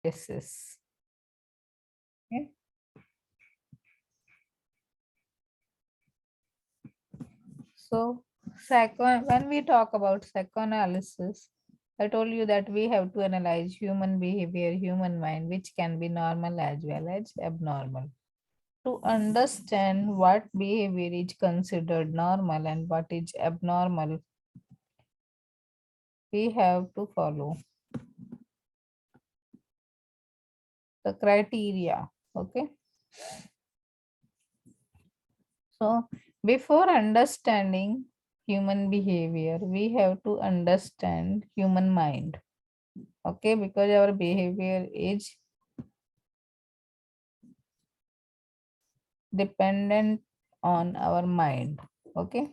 psychoanalysis. Okay. So, when we talk about psychoanalysis, I told you that we have to analyze human behavior, human mind, which can be normal as well as abnormal. To understand what behavior is considered normal and what is abnormal, we have to follow the criteria. Okay. So, before understanding human behavior, we have to understand human mind. Okay, because our behavior is dependent on our mind. Okay.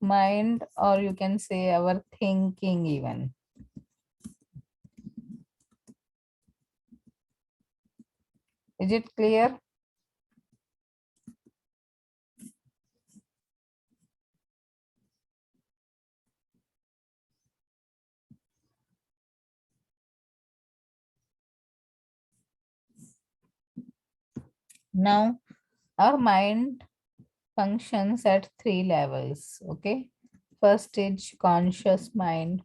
Mind, or you can say our thinking even. Is it clear? Now, our mind functions at three levels. Okay. First is conscious mind.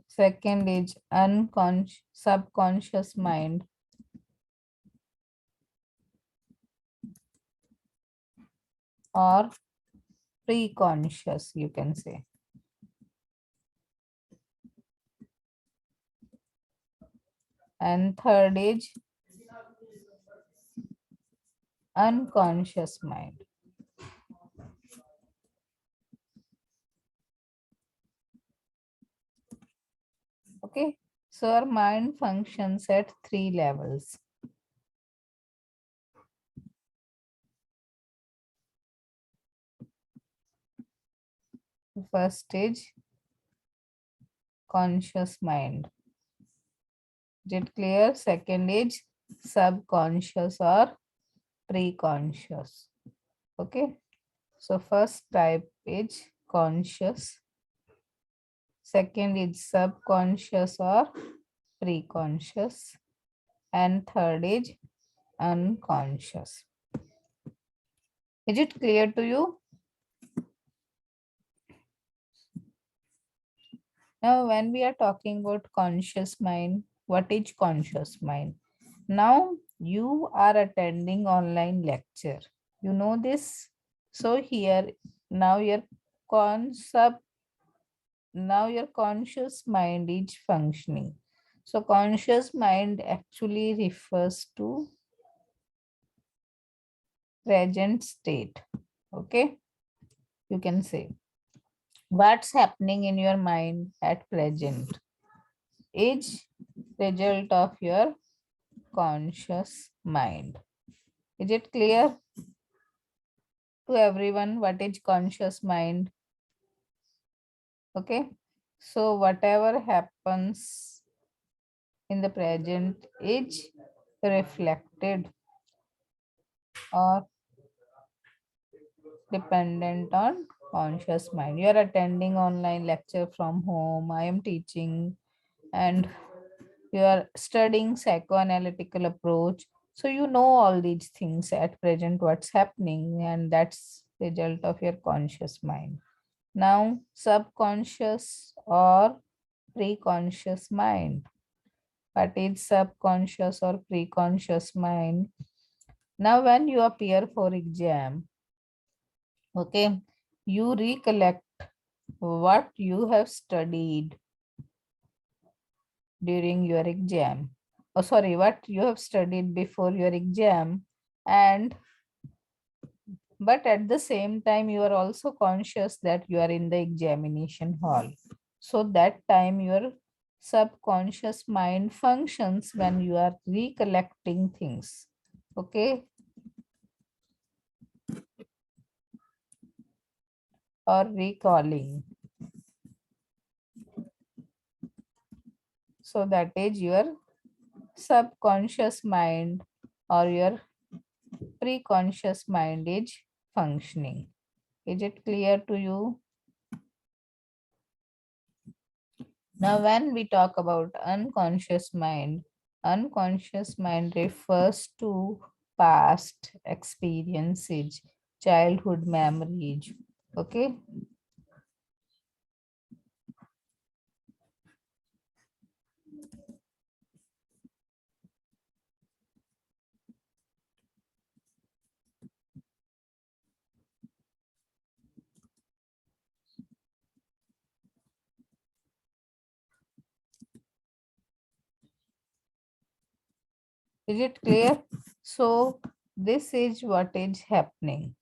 Second is unconscious, subconscious mind. Or pre-conscious, you can say. And third is unconscious mind. Okay, so our mind functions at three levels. The first stage, conscious mind. Is it clear? Second is subconscious or pre-conscious. Okay, so first type is conscious. Second is subconscious or pre-conscious. And third is unconscious. Is it clear to you? Now, when we are talking about conscious mind, what is conscious mind? Now, you are attending online lecture. You know this? So here, now your concept, now your conscious mind is functioning. So conscious mind actually refers to present state. Okay, you can say what's happening in your mind at present is result of your conscious mind. Is it clear to everyone what is conscious mind? Okay, so whatever happens in the present is reflected or dependent on conscious mind. You are attending online lecture from home, I am teaching, and you are studying psychoanalytical approach, so you know all these things at present what's happening, and that's result of your conscious mind. Now subconscious or pre-conscious mind. What is subconscious or pre-conscious mind? Now when you appear for exam, okay, you recollect what you have studied during your exam. Oh, sorry, what you have studied before your exam, and but at the same time you are also conscious that you are in the examination hall. So that time your subconscious mind functions when you are recollecting things. Okay, or recalling. So that is your subconscious mind or your preconscious mind is functioning. Is it clear to you? Now, when we talk about unconscious mind refers to past experiences, childhood memories. Okay. Is it clear? So, this is what is happening.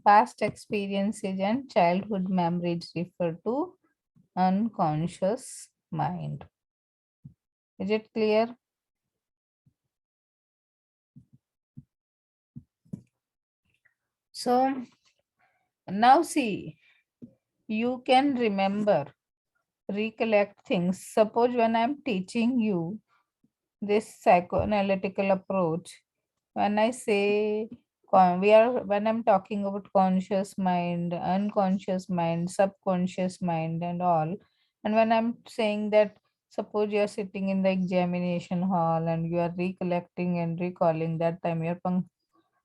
Past experiences and childhood memories refer to unconscious mind. Is it clear? So, now see, you can remember, recollect things. Suppose when I'm teaching you this psychoanalytical approach, when I say when I'm talking about conscious mind, unconscious mind, subconscious mind, and all, and when I'm saying that, suppose you're sitting in the examination hall and you are recollecting and recalling that time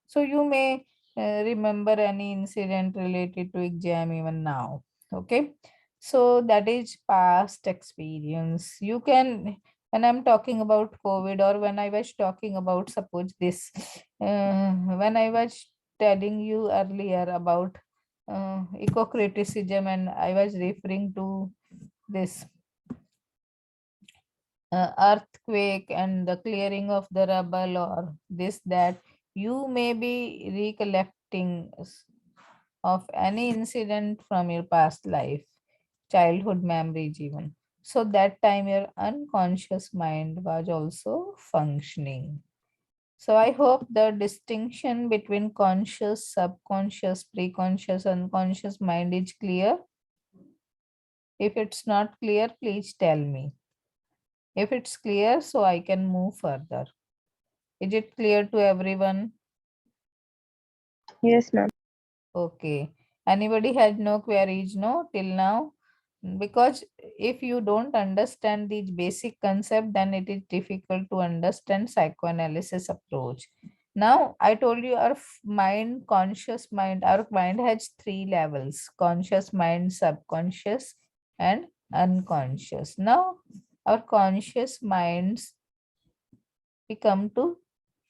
so you may remember any incident related to exam even now. Okay. So that is past experience. You can, when I'm talking about COVID or when I was talking about, suppose this, when I was telling you earlier about eco-criticism and I was referring to this earthquake and the clearing of the rubble or this that you may be recollecting of any incident from your past life, childhood memories even. So that time your unconscious mind was also functioning. So I hope the distinction between conscious, subconscious, preconscious, unconscious mind is clear. If it's not clear, please tell me. If it's clear, so I can move further. Is it clear to everyone? Yes, ma'am. Okay. Anybody has no queries, no, till now? Because if you don't understand these basic concept, then it is difficult to understand psychoanalysis approach. Now, I told you our mind, conscious mind, our mind has three levels: conscious mind, subconscious, and unconscious. Now, our conscious minds, we come to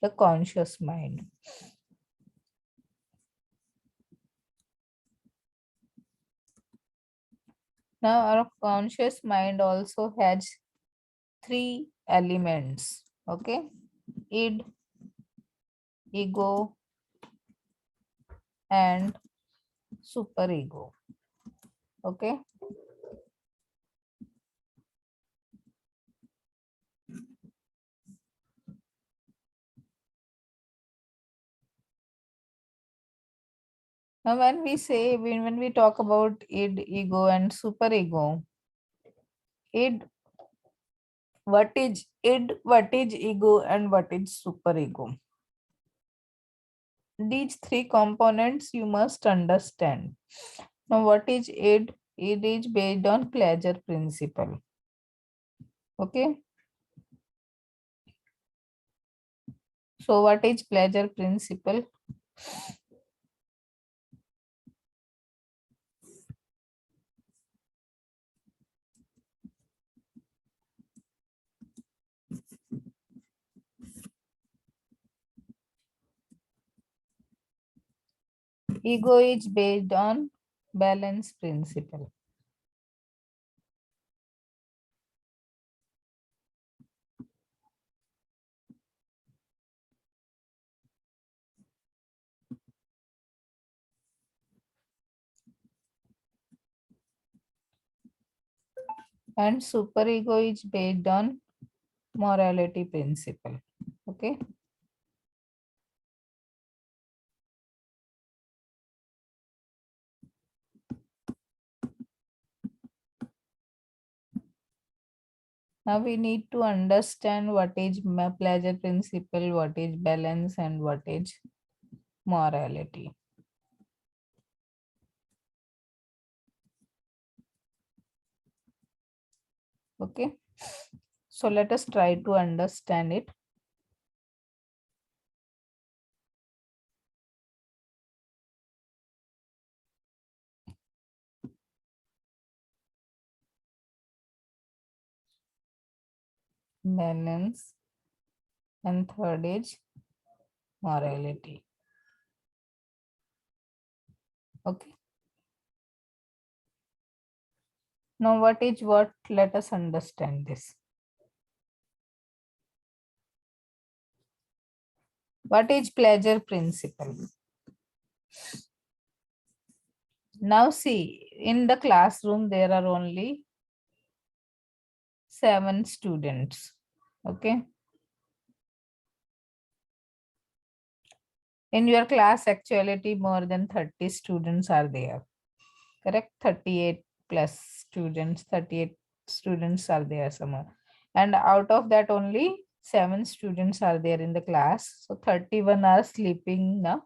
the conscious mind. Now, our conscious mind also has three elements. Okay, id, ego, and superego. Okay, now when we say, when we talk about id, ego, and superego, id, what is id, what is ego, and what is superego? These three components you must understand. Now, what is id? Id is based on pleasure principle. Okay, so what is pleasure principle? Ego is based on balance principle. And superego is based on morality principle. Okay. Now we need to understand what is pleasure principle, what is balance, and what is morality. Okay, so let us try to understand it. Balance, and third is morality. Okay, now what is what? Let us understand this. What is pleasure principle? Now see, in the classroom there are only 7 students. Okay, in your class actuality more than 30 students are there. Correct? 38 plus students, 38 students are there somewhere. And out of that only 7 students are there in the class. So 31 are sleeping now,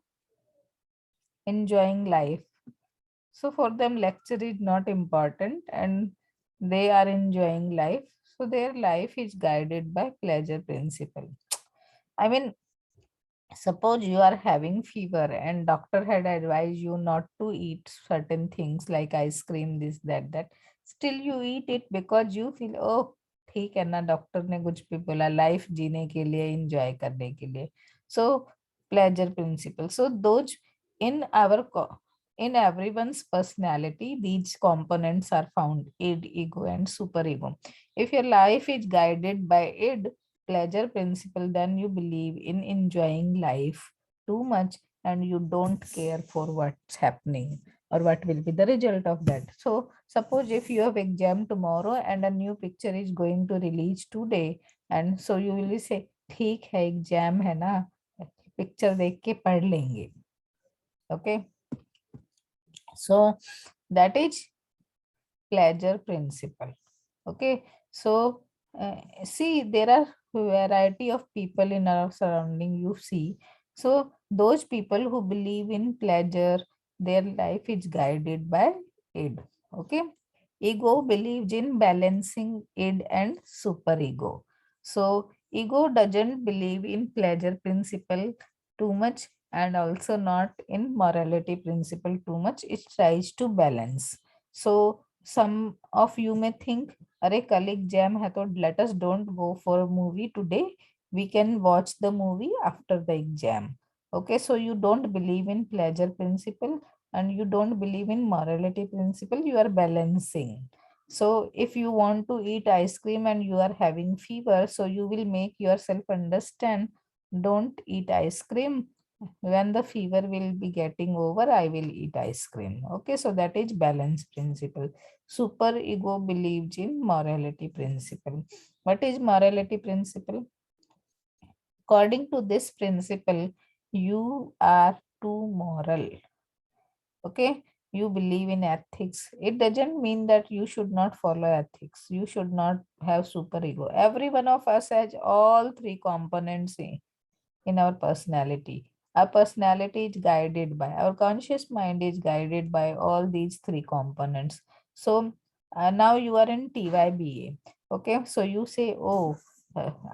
enjoying life. So for them lecture is not important and they are enjoying life. So their life is guided by pleasure principle. I mean, suppose you are having fever and doctor had advised you not to eat certain things like ice cream, this, that. Still you eat it because you feel, oh, ठीक है ना, doctor ने कुछ भी बोला life जीने के लिए एंजॉय करने के लिए. So pleasure principle. So those in our in everyone's personality, these components are found: id, ego, and superego. If your life is guided by id, pleasure principle, then you believe in enjoying life too much and you don't care for what's happening or what will be the result of that. So suppose if you have exam tomorrow and a new picture is going to release today, and so you will say ठीक है exam है ना, picture देख के पढ़ लेंगे. Okay, so that is pleasure principle. Okay, so see, there are variety of people in our surrounding, you see. So those people who believe in pleasure, their life is guided by id. Okay, ego believes in balancing id and superego. So ego doesn't believe in pleasure principle too much and also not in morality principle too much. It tries to balance. So some of you may think, अरे कल exam है तो let us don't go for a movie today. We can watch the movie after the exam. Okay, so you don't believe in pleasure principle and you don't believe in morality principle. You are balancing. So if you want to eat ice cream and you are having fever, so you will make yourself understand, don't eat ice cream. When the fever will be getting over, I will eat ice cream. Okay, so that is balance principle. Super ego believes in morality principle. What is morality principle? According to this principle, you are too moral. Okay, you believe in ethics. It doesn't mean that you should not follow ethics. You should not have super ego. Every one of us has all 3 components in our personality. Our personality is guided by, our conscious mind is guided by all these 3 components. So now you are in TYBA. Okay, so you say, oh,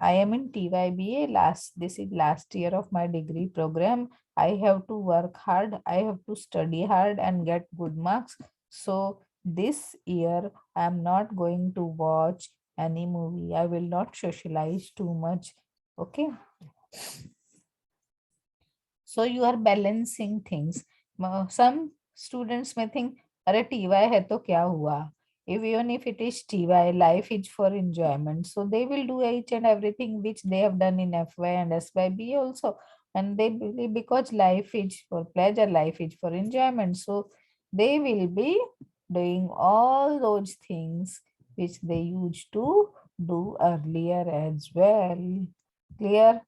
I am in TYBA. This is last year of my degree program. I have to work hard. I have to study hard and get good marks. So this year I am not going to watch any movie. I will not socialize too much. Okay, so you are balancing things. Some students may think, अरे TY है तो क्या हुआ? Even if it is TY, life is for enjoyment. So they will do each and everything which they have done in FY and SYB also. And they believe because life is for pleasure, life is for enjoyment. So they will be doing all those things which they used to do earlier as well. Clear?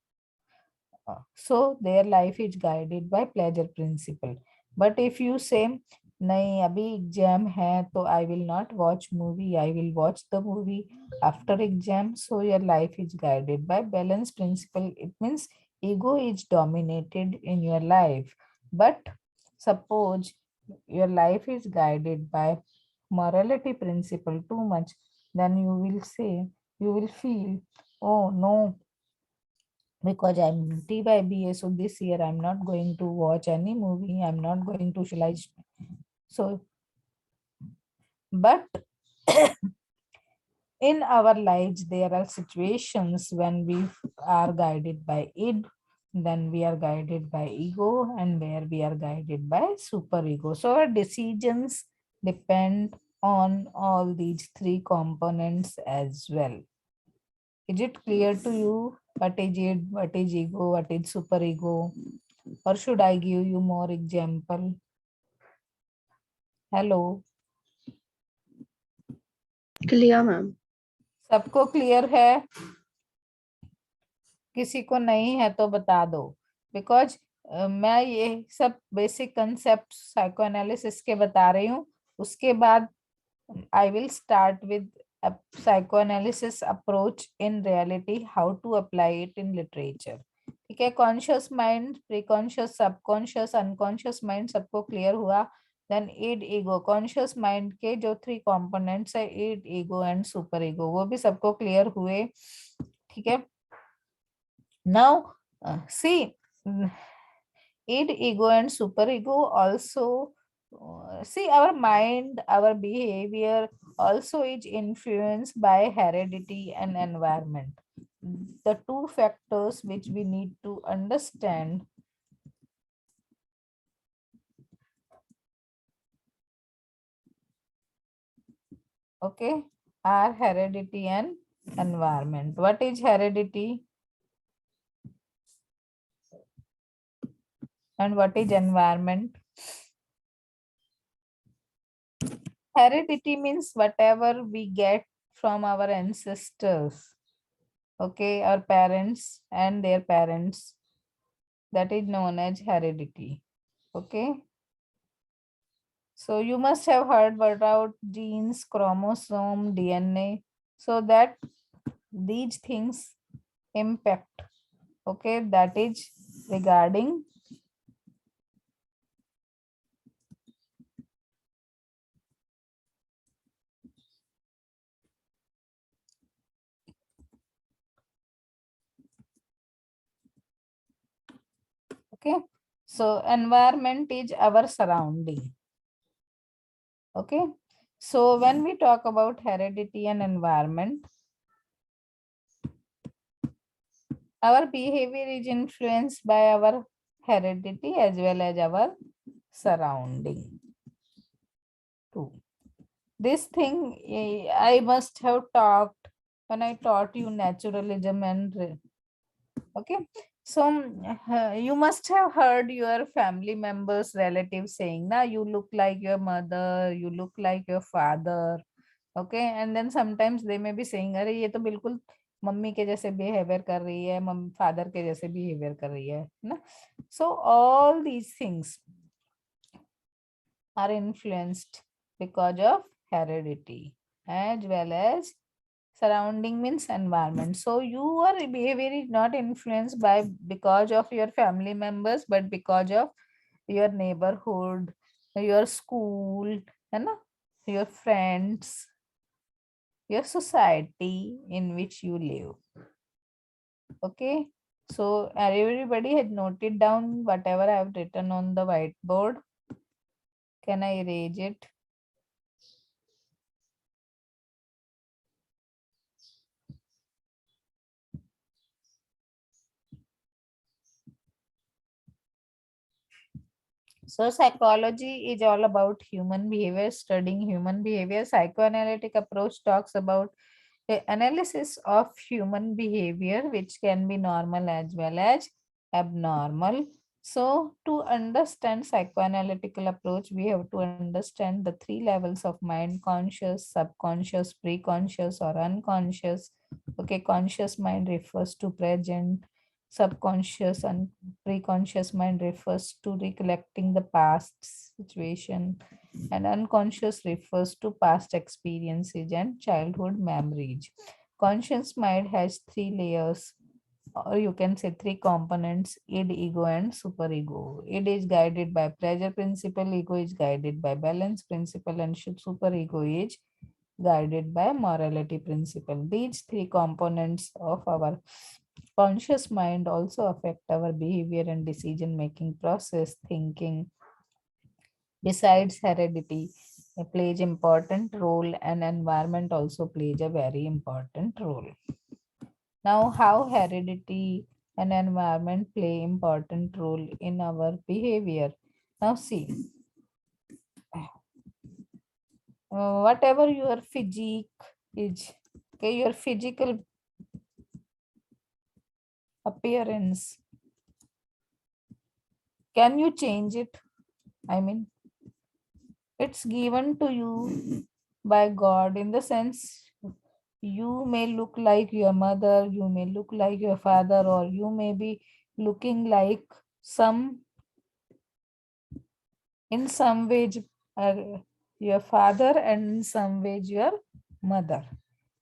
So their life is guided by pleasure principle. But if you say नहीं अभी exam है तो I will not watch movie, I will watch the movie after exam. So your life is guided by balance principle. It means ego is dominated in your life, but suppose your life is guided by morality principle too much, then you will say, you will feel, oh no, because I'm T by BA, so this year I'm not going to watch any movie, I'm not going to socialize. So, but in our lives, there are situations when we are guided by id, then we are guided by ego, and where we are guided by super ego. So our decisions depend on all these three components as well. Is it clear to you? What is it? What is ego? What is super ego? Or should I give you more example? Hello. Clear ma'am. सबको clear है? किसी को नहीं है तो बता दो. Because मैं ये सब बेसिक कंसेप्ट साइकोएनालिसिस के बता रही हूँ. उसके बाद I will start with a psychoanalysis approach in reality, how to apply it in literature. ठीक है. Conscious mind, preconscious, subconscious, unconscious mind सबको क्लियर हुआ. Then id ego, conscious mind के जो थ्री कंपोनेंट्स है id ego and super ego, वो भी सबको क्लियर हुए. ठीक है. Now see, id, ego and super ego also, see, our mind, our behavior also is influenced by heredity and environment. The two factors which we need to understand. Okay, are heredity and environment. What is heredity and what is environment? Heredity means whatever we get from our ancestors. Okay, our parents and their parents, that is known as heredity. Okay, so you must have heard about genes, chromosome, DNA, so that these things impact. Okay, that is regarding okay. So environment is our surrounding. Okay, so when we talk about heredity and environment, our behavior is influenced by our heredity as well as our surrounding too. This thing I must have talked when I taught you naturalism and okay. So you must have heard your family members, relatives saying, "Na, you look like your mother, you look like your father." Okay, and then sometimes they may be saying, "अरे ये तो बिल्कुल mummy के जैसे behaviour कर रही है, mummy father के जैसे बिहेवियर कर रही है ना." So all these things are influenced because of heredity as well as surrounding means environment. So your behavior is not influenced by because of your family members, but because of your neighborhood, your school, and your friends, your society in which you live. Okay, so everybody had noted down whatever I have written on the whiteboard. Can I erase it? So psychology is all about human behavior, studying human behavior. Psychoanalytic approach talks about the analysis of human behavior, which can be normal as well as abnormal. So to understand psychoanalytical approach, we have to understand the three levels of mind: conscious, subconscious, preconscious, or unconscious. Okay, conscious mind refers to present, Subconscious and preconscious mind refers to recollecting the past situation, and unconscious refers to past experiences and childhood memories. Conscious mind has three layers, or you can say three components: id, ego, and superego. Id is guided by pleasure principle, ego is guided by balance principle, and superego is guided by morality principle. These three components of our conscious mind also affect our behavior and decision making process. Thinking, besides heredity, plays important role, and environment also plays a very important role. Now, how heredity and environment play important role in our behavior? Now, see, whatever your physique is, okay, your physical appearance, can you change it? I mean, it's given to you by God, in the sense you may look like your mother, you may look like your father, or you may be looking like some, in some ways, your father, and in some ways your mother.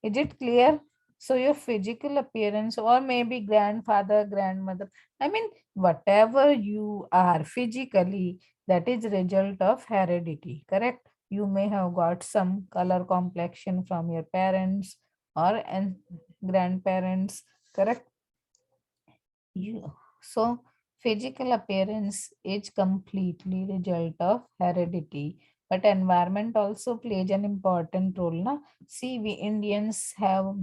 Is it clear? So your physical appearance, or maybe grandfather, grandmother, I mean, whatever you are physically, that is result of heredity, correct? You may have got some color complexion from your parents or and grandparents, correct? You, so physical appearance is completely result of heredity, but environment also plays an important role. Na? See, we Indians have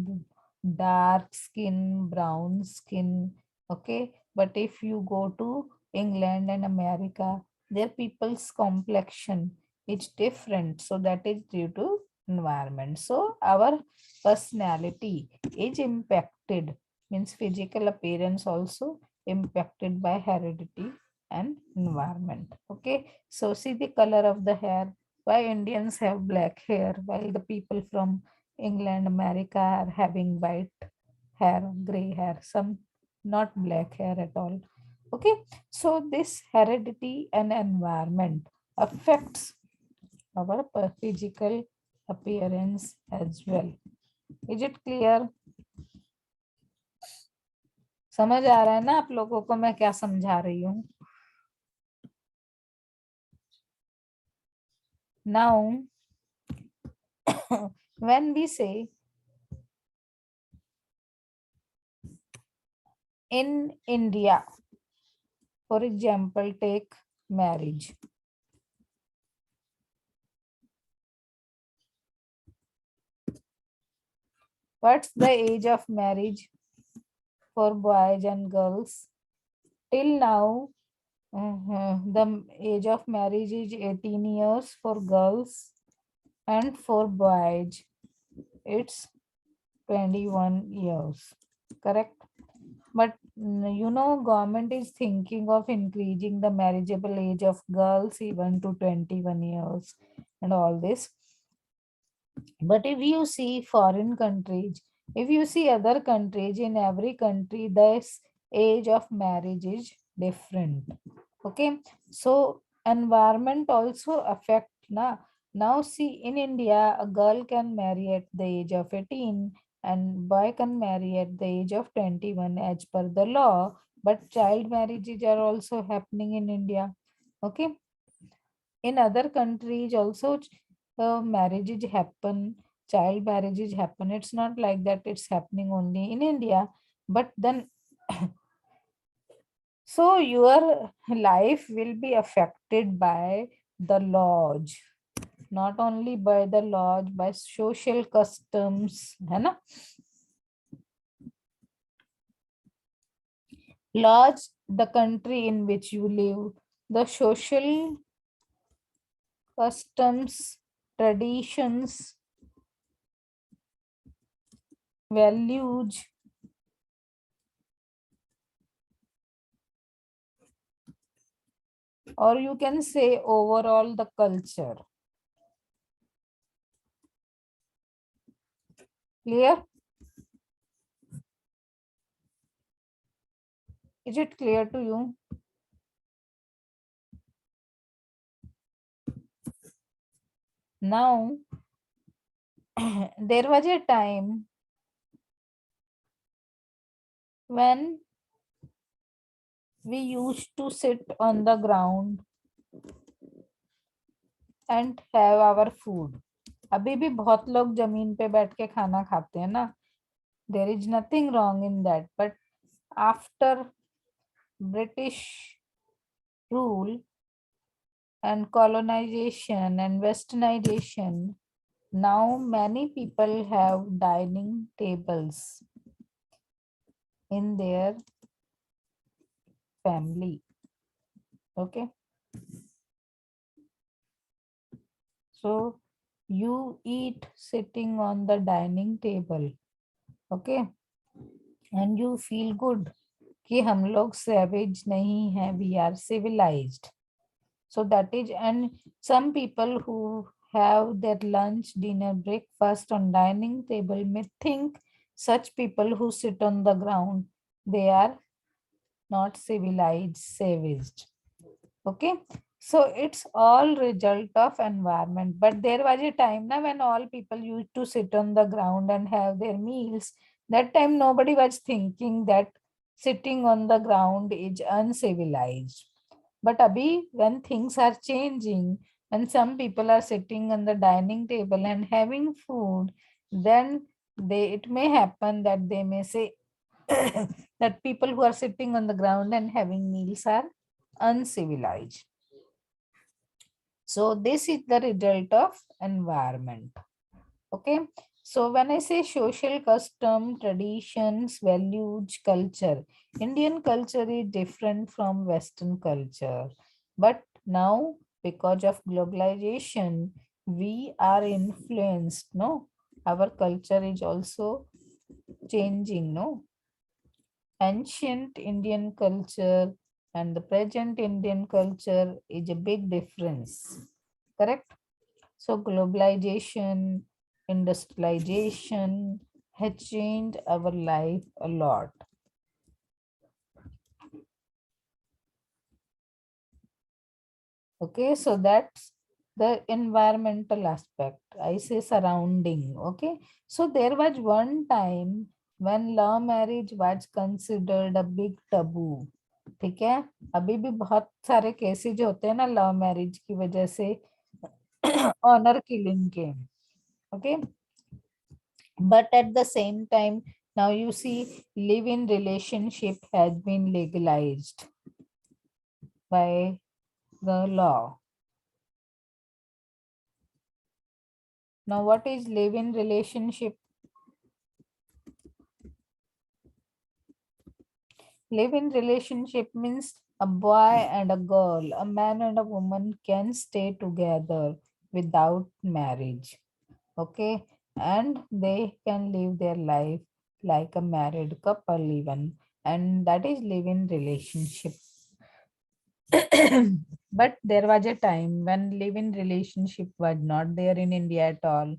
dark skin, brown skin, okay. But if you go to England and America, their people's complexion is different. So that is due to environment. So our personality is impacted, means physical appearance also impacted by heredity and environment. Okay, so see the color of the hair. Why Indians have black hair while the people from England, America are having white hair, gray hair, some not black hair at all. Okay, so this heredity and environment affects our physical appearance as well. Is it clear? समझ आ रहा है ना आप लोगों को मैं क्या समझा रही हूँ? Now, when we say in India, for example, take marriage. What's the age of marriage for boys and girls? Till now, the age of marriage is 18 years for girls, and for boys, it's 21 years. Correct? But government is thinking of increasing the marriageable age of girls even to 21 years and all this. But if you see foreign countries, if you see other countries, in every country, this age of marriage is different. Okay, so environment also affect na. Now see, in India, a girl can marry at the age of 18 and boy can marry at the age of 21 as per the law, but child marriages are also happening in India. Okay, in other countries also marriages happen, child marriages happen. It's not like that it's happening only in India. But then so your life will be affected by the laws, not only by the laws, by social customs, है ना? Laws, the country in which you live, the social customs, traditions, values, or you can say overall the culture. Clear? Is it clear to you? Now, there was a time when we used to sit on the ground and have our food. अभी भी बहुत लोग जमीन पे बैठ के खाना खाते हैं ना. There is nothing wrong in that. But after British rule and colonization and westernization, now many people have dining tables in their family. Okay. So you eat sitting on the dining table. Okay. And you feel good कि हम लोग savage नहीं हैं, we are civilized. So that is, and some people who have their lunch, dinner, breakfast on dining table may think such people who sit on the ground, they are not civilized, savaged. Okay. So it's all result of environment. But there was a time now when all people used to sit on the ground and have their meals. That time nobody was thinking that sitting on the ground is uncivilized. But abhi, when things are changing, when some people are sitting on the dining table and having food, then it may happen that they may say that people who are sitting on the ground and having meals are uncivilized. So this is the result of environment. Okay. So when I say social custom, traditions, values, culture, Indian culture is different from Western culture. But now, because of globalization, we are influenced, no? Our culture is also changing, no? Ancient Indian culture and the present Indian culture is a big difference. Correct? So globalization, industrialization has changed our life a lot. Okay, so that's the environmental aspect. I say surrounding. Okay, so there was one time when love marriage was considered a big taboo. ठीक है, अभी भी बहुत सारे cases होते हैं ना love marriage की वजह से ऑनर किलिंग के. Okay, but at the same time, now you see live-in relationship has been legalized by the law. Now what is live-in relationship? Live-in relationship means a boy and a girl, a man and a woman can stay together without marriage. Okay, and they can live their life like a married couple even, and that is live-in relationship. But there was a time when live-in relationship was not there in India at all.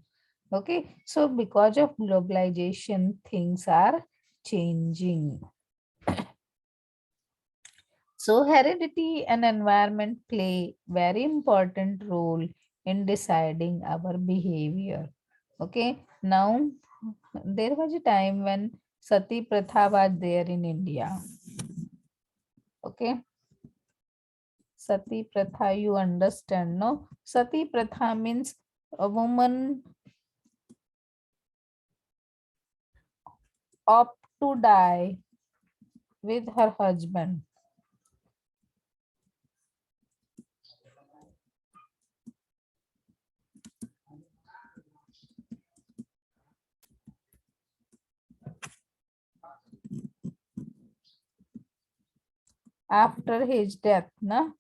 Okay, so because of globalization, things are changing. So heredity and environment play very important role in deciding our behavior. Okay, now there was a time when Sati Pratha was there in India. Okay, Sati Pratha, you understand, no? Sati Pratha means a woman opt to die with her husband. After his death, na?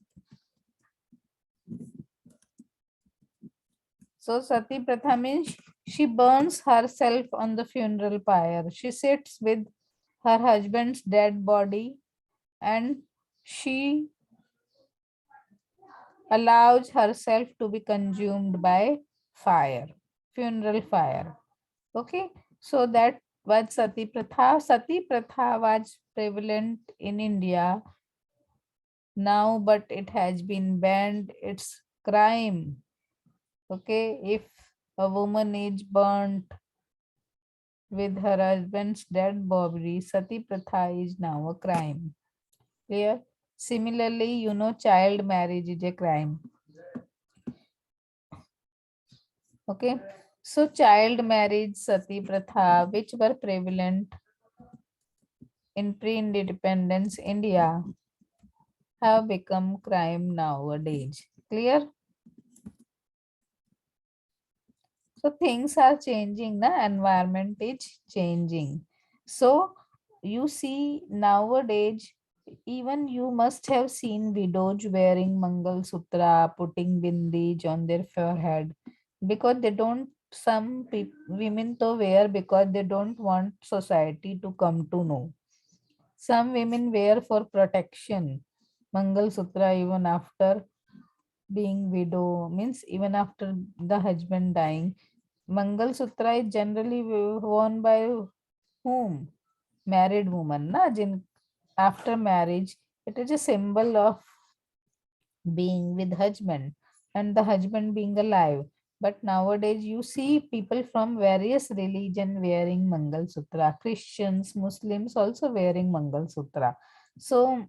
So Sati Pratha means she burns herself on the funeral pyre. She sits with her husband's dead body and she allows herself to be consumed by fire, funeral fire. Okay, so that was Sati Pratha. Sati Pratha was prevalent in India now, but it has been banned. It's crime. Okay, if a woman is burnt with her husband's dead body, Sati Pratha is now a crime. Clear? Similarly, child marriage is a crime. Okay, so child marriage, Sati Pratha, which were prevalent in pre-independence India, have become crime nowadays. Clear? So things are changing, the environment is changing. So you see nowadays, even you must have seen widows wearing Mangal Sutra, putting bindis on their forehead because they don't, some women to wear because they don't want society to come to know. Some women wear for protection. Mangal Sutra even after being widow, means even after the husband dying. Mangal Sutra is generally worn by whom? Married woman. Na? After marriage, it is a symbol of being with husband and the husband being alive. But nowadays you see people from various religion wearing Mangal Sutra. Christians, Muslims also wearing Mangal Sutra. So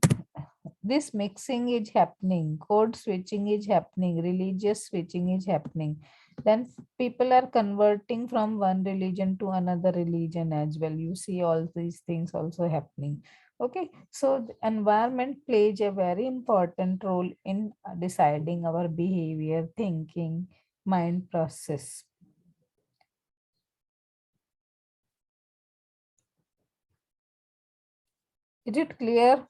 this mixing is happening, code switching is happening, religious switching is happening. Then people are converting from one religion to another religion as well. You see all these things also happening. Okay, so the environment plays a very important role in deciding our behavior, thinking, mind process. Is it clear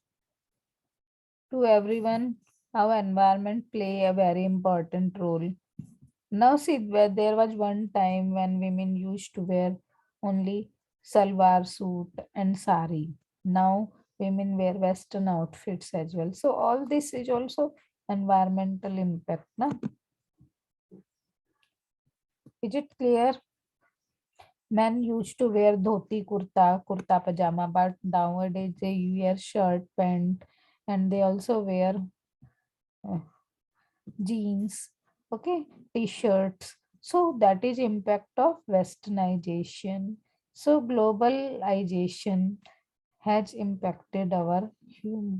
to everyone how environment play a very important role? Now see, where there was one time when women used to wear only salwar suit and sari. Now women wear western outfits as well. So all this is also environmental impact. Na? Is it clear? Men used to wear dhoti, kurta pajama, but nowadays they wear shirt, pant, and they also wear uh, jeans, okay, t-shirts. So that is impact of westernization. So globalization has impacted our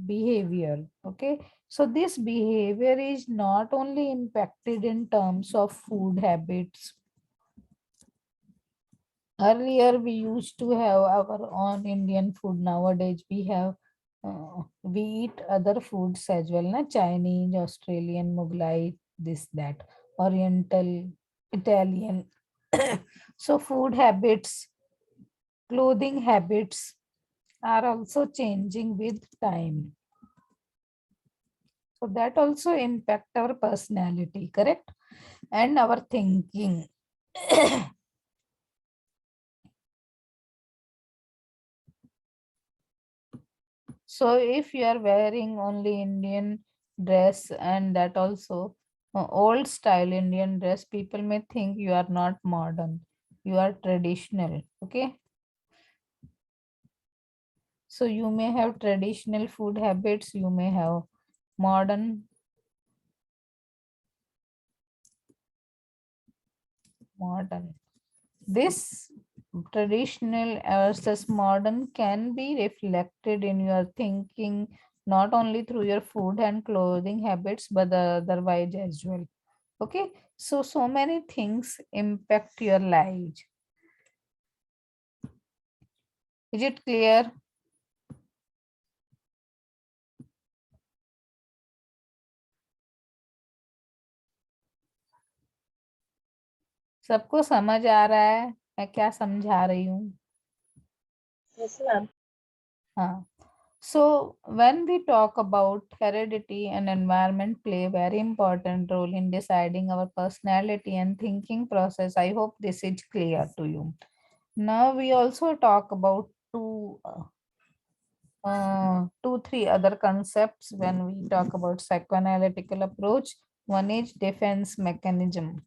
behavior, okay. So this behavior is not only impacted in terms of food habits. Earlier, we used to have our own Indian food. Nowadays, we eat other foods as well, na Chinese, Australian, Mughlai, this, that, Oriental, Italian. So food habits, clothing habits are also changing with time. So that also impact our personality, correct? And our thinking. So if you are wearing only Indian dress and that also old style Indian dress, people may think you are not modern. You are traditional. Okay. So you may have traditional food habits. You may have modern. This traditional versus modern can be reflected in your thinking not only through your food and clothing habits but otherwise as well. Okay, so many things impact your lives. Is it clear? सबको समझ आ रहा है मैं क्या समझा रही हूँ? Yes, ma'am. हाँ. So when we talk about heredity and environment play a very important role in deciding our personality and thinking process. I hope this is clear to you. Now we also talk about two, three other concepts when we talk about psychoanalytical approach. One is defense mechanism.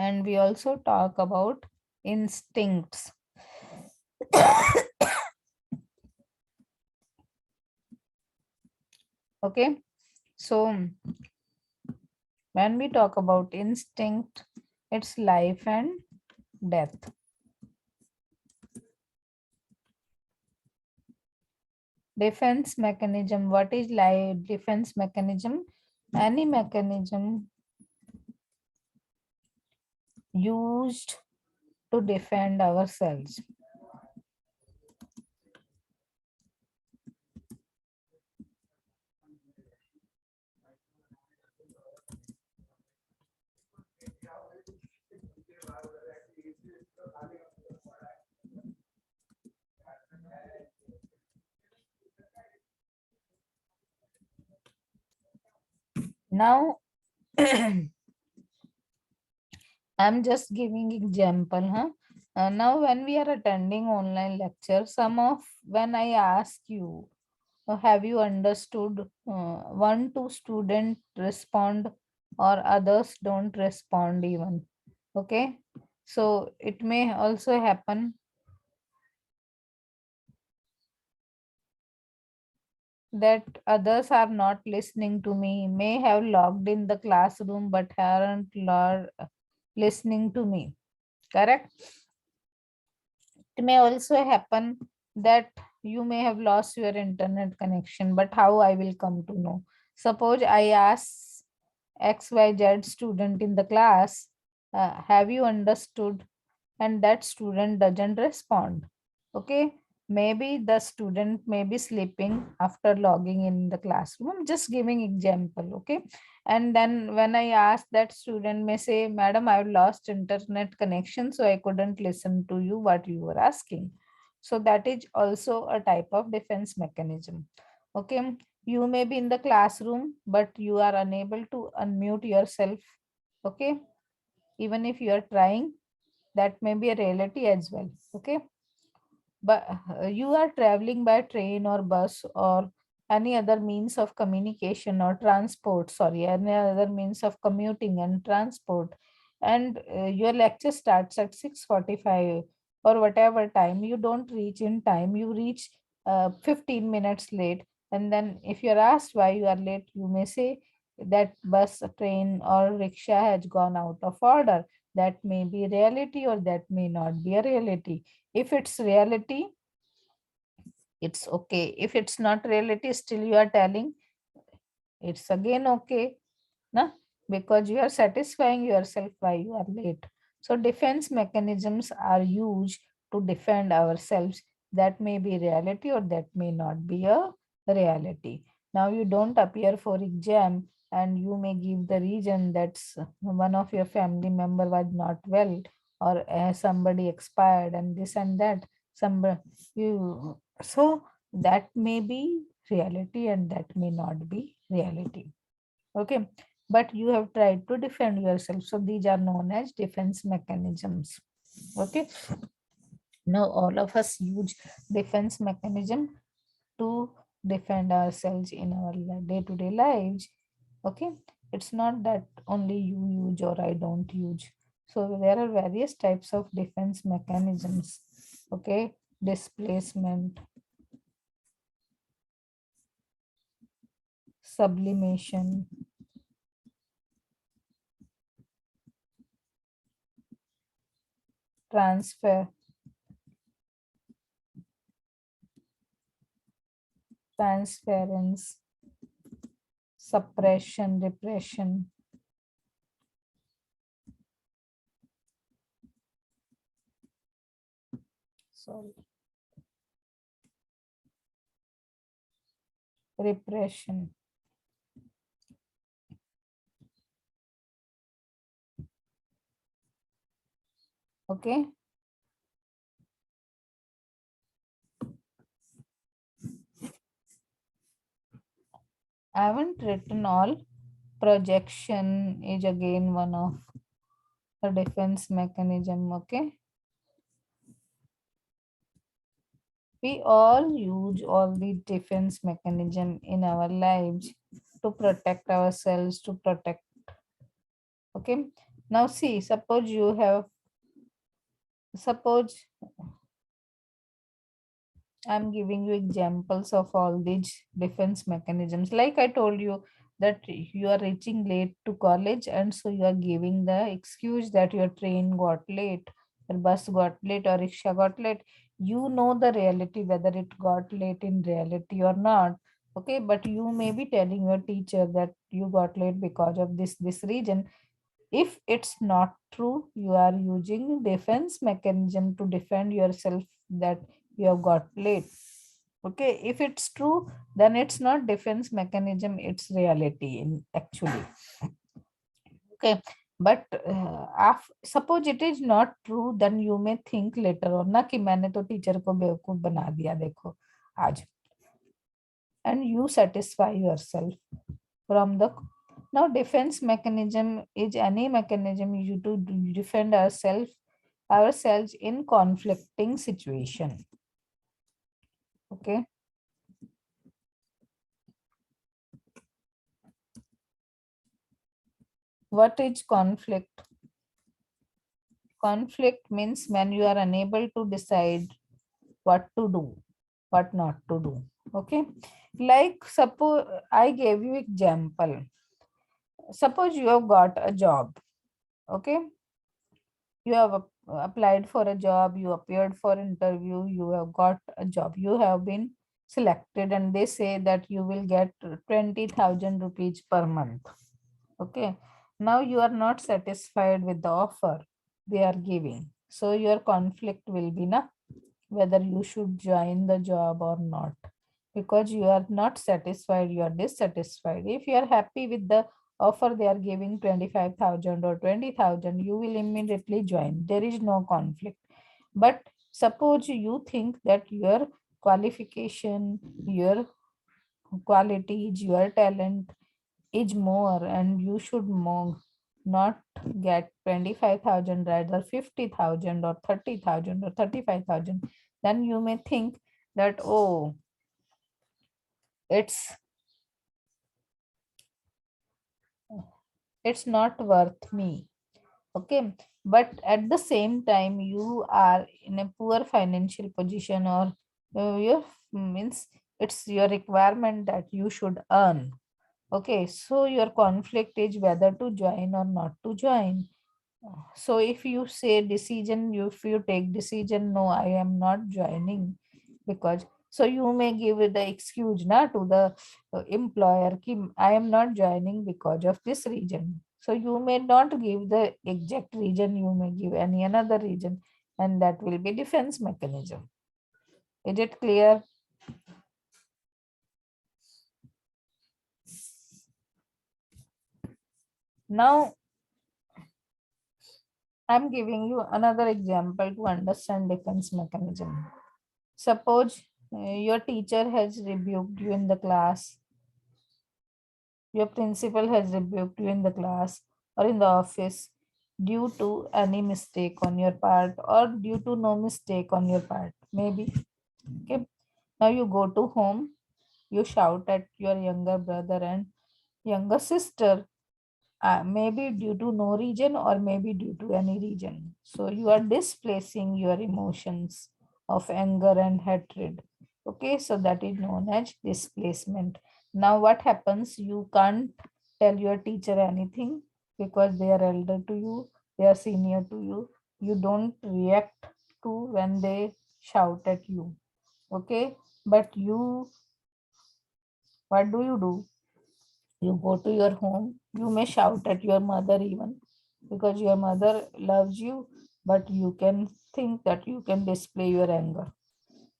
And we also talk about instincts. Okay, so when we talk about instinct, it's life and death. Defense mechanism. What is life defense mechanism? Any mechanism used to defend ourselves. Now, I'm just giving example, huh? Now, when we are attending online lecture, some of when I ask you, have you understood? One, two student respond, or others don't respond even. Okay, so it may also happen that others are not listening to me, may have logged in the classroom but aren't listening to me. Correct? It may also happen that you may have lost your internet connection, but how I will come to know? Suppose I ask XYZ student in the class, have you understood? And that student doesn't respond. Okay, maybe the student may be sleeping after logging in the classroom. I'm just giving example. Okay, and then when I ask, that student may say, madam, I've lost internet connection, so I couldn't listen to you what you were asking. So that is also a type of defense mechanism. Okay, you may be in the classroom but you are unable to unmute yourself. Okay, even if you are trying, that may be a reality as well. Okay, but you are traveling by train or bus or any other means of communication or transport, sorry, any other means of commuting and transport, and your lecture starts at 6:45 or whatever time. You don't reach in time, you reach 15 minutes late. And then if you're asked why you are late, you may say that bus, train or rickshaw has gone out of order. That may be reality or that may not be a reality. If it's reality, it's okay. If it's not reality, still you are telling, it's again okay. Na? Because you are satisfying yourself why you are late. So defense mechanisms are used to defend ourselves. That may be reality or that may not be a reality. Now you don't appear for exam and you may give the reason that's one of your family member was not well, or somebody expired and this and that. Somebody you, so that may be reality and that may not be reality. Okay, but you have tried to defend yourself, so these are known as defense mechanisms. Okay, now all of us use defense mechanism to defend ourselves in our day-to-day lives. Okay, it's not that only you use or I don't use. So there are various types of defense mechanisms. Okay, displacement, sublimation, transfer, transference, suppression, repression, sorry, repression. Okay, I haven't written all. Projection is again one of the defense mechanism. Okay, we all use all the defense mechanism in our lives to protect ourselves, to protect. Okay, Now see, suppose I'm giving you examples of all these defense mechanisms. Like I told you that you are reaching late to college, and so you are giving the excuse that your train got late, your bus got late, or rickshaw got late. You know the reality, whether it got late in reality or not. Okay, but you may be telling your teacher that you got late because of this reason. If it's not true, you are using defense mechanism to defend yourself that you have got late. Okay, if it's true, then it's not defense mechanism, it's reality in actually. Okay, but suppose it is not true, then you may think later on ना कि मैंने तो teacher को बेवकूफ बना दिया देखो आज, and you satisfy yourself from the. Now defense mechanism is any mechanism you to defend ourselves in conflicting situation. Okay, what is conflict? Conflict means when you are unable to decide what to do, what not to do. Okay, like suppose I gave you example. Suppose you have got a job. Okay, you have applied for a job, you appeared for interview, you have got a job, you have been selected, and they say that you will get 20,000 rupees per month. Okay, now you are not satisfied with the offer they are giving, so your conflict will be na whether you should join the job or not, because you are not satisfied, you are dissatisfied. If you are happy with the offer they are giving 25,000 or 20,000, you will immediately join, there is no conflict. But suppose you think that your qualification, your qualities, your talent is more, and you should more not get 25,000, rather 50,000 or 30,000 or 35,000, then you may think that, oh, it's it's not worth me. Okay, but at the same time you are in a poor financial position, or your means it's your requirement that you should earn. Okay, so your conflict is whether to join or not to join. So if you say decision, if you take decision, no, I am not joining, because so you may give the excuse na to the employer ki I am not joining because of this reason. So you may not give the exact reason, you may give any another reason, and that will be defense mechanism. Is it clear? Now I'm giving you another example to understand defense mechanism. Suppose your teacher has rebuked you in the class, your principal has rebuked you in the class or in the office due to any mistake on your part or due to no mistake on your part, maybe. Okay. Now you go to home, you shout at your younger brother and younger sister, maybe due to no reason or maybe due to any reason. So you are displacing your emotions of anger and hatred. Okay, so that is known as displacement. Now what happens? You can't tell your teacher anything because they are elder to you, they are senior to you. You don't react to when they shout at you. Okay, but you, what do? You go to your home, you may shout at your mother even, because your mother loves you, but you can think that you can display your anger.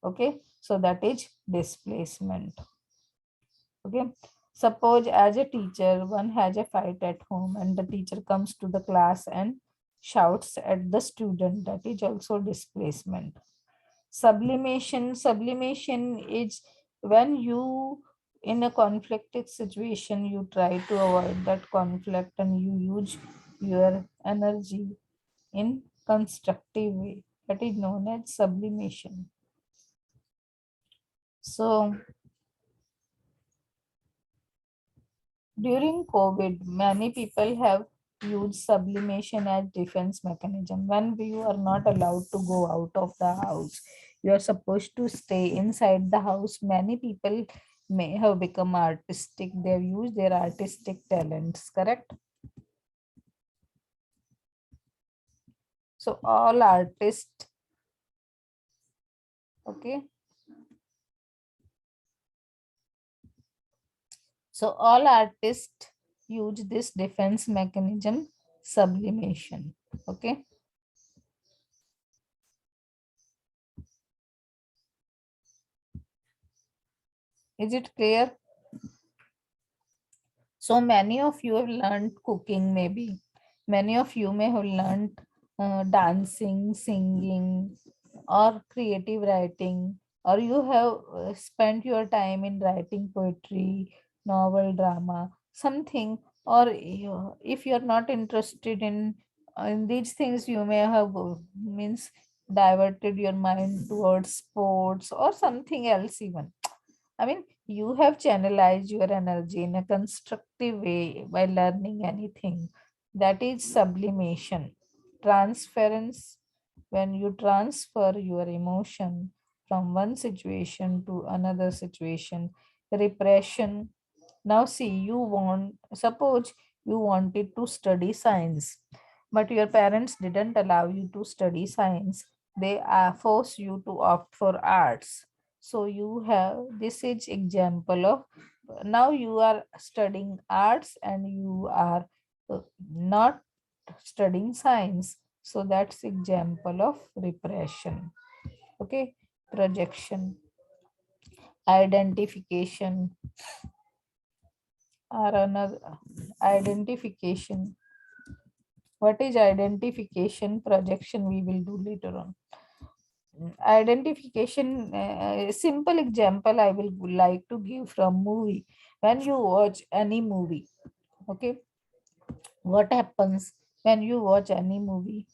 Okay, so that is displacement. Okay, suppose as a teacher one has a fight at home and the teacher comes to the class and shouts at the student, that is also displacement. Sublimation is when you in a conflicted situation you try to avoid that conflict and you use your energy in constructive way, that is known as sublimation. So during COVID many people have use sublimation as defense mechanism. When you are not allowed to go out of the house, you are supposed to stay inside the house. Many people may have become artistic. They have used their artistic talents, correct? So all artists, okay. So all artists use this defense mechanism, sublimation. Okay. Is it clear? So many of you have learned cooking, maybe. Many of you may have learned dancing, singing, or creative writing, or you have spent your time in writing poetry, novel, drama, something. Or if you're not interested in these things, you may have means diverted your mind towards sports or something else even. I mean, you have channelized your energy in a constructive way by learning anything. That is sublimation. Transference, when you transfer your emotion from one situation to another situation. Repression. Now, see, suppose you wanted to study science, but your parents didn't allow you to study science. They force you to opt for arts. So you have, this is example of, now you are studying arts and you are not studying science. So that's example of repression. Okay. Projection, identification, or another identification. What is identification? Projection we will do later on. Identification, simple example I will like to give from movie. When you watch any movie, okay, what happens when you watch any movie?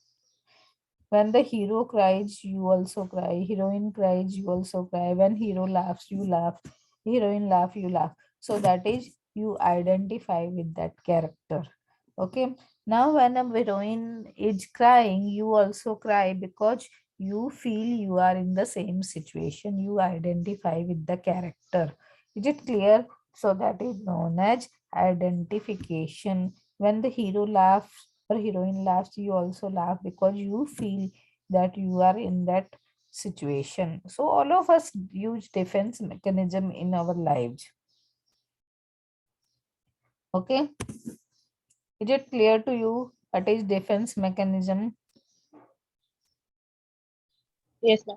When the hero cries, you also cry. Heroine cries, you also cry. When hero laughs, you laugh. Heroine laugh, you laugh. So that is, you identify with that character. Okay. Now when a heroine is crying, you also cry because you feel you are in the same situation. You identify with the character. Is it clear? So that is known as identification. When the hero laughs or heroine laughs, you also laugh because you feel that you are in that situation. So all of us use defense mechanism in our lives. Okay. Is it clear to you what is defense mechanism? Yes, ma'am.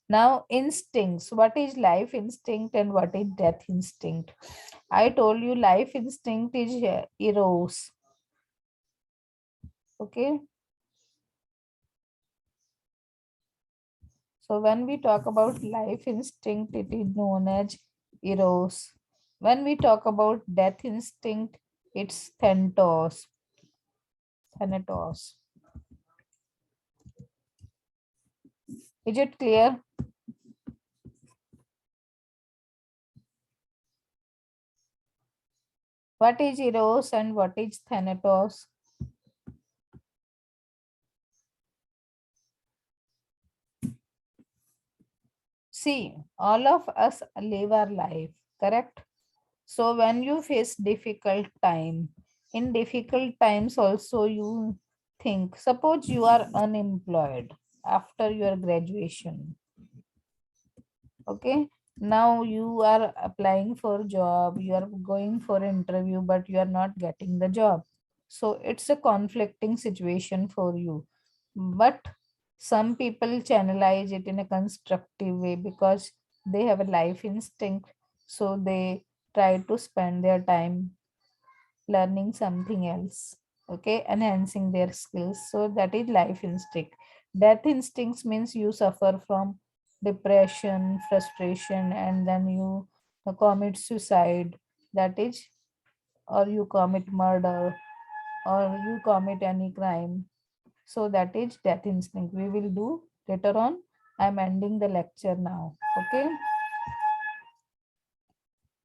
Now instincts. What is life instinct and what is death instinct? I told you life instinct is eros. Okay. So when we talk about life instinct, it is known as eros. When we talk about death instinct, it's thanatos. Thanatos. Is it clear? What is eros and what is thanatos? See, all of us live our life, correct? So when you face difficult time, in difficult times also you think, suppose you are unemployed after your graduation. Okay. Now you are applying for job, you are going for interview, but you are not getting the job. So it's a conflicting situation for you. But some people channelize it in a constructive way because they have a life instinct. So they try to spend their time learning something else, okay, enhancing their skills. So that is life instinct. Death instincts means you suffer from depression, frustration, and then you commit suicide. That is, or you commit murder, or you commit any crime. So that is death instinct. We will do later on. I'm ending the lecture now. Okay.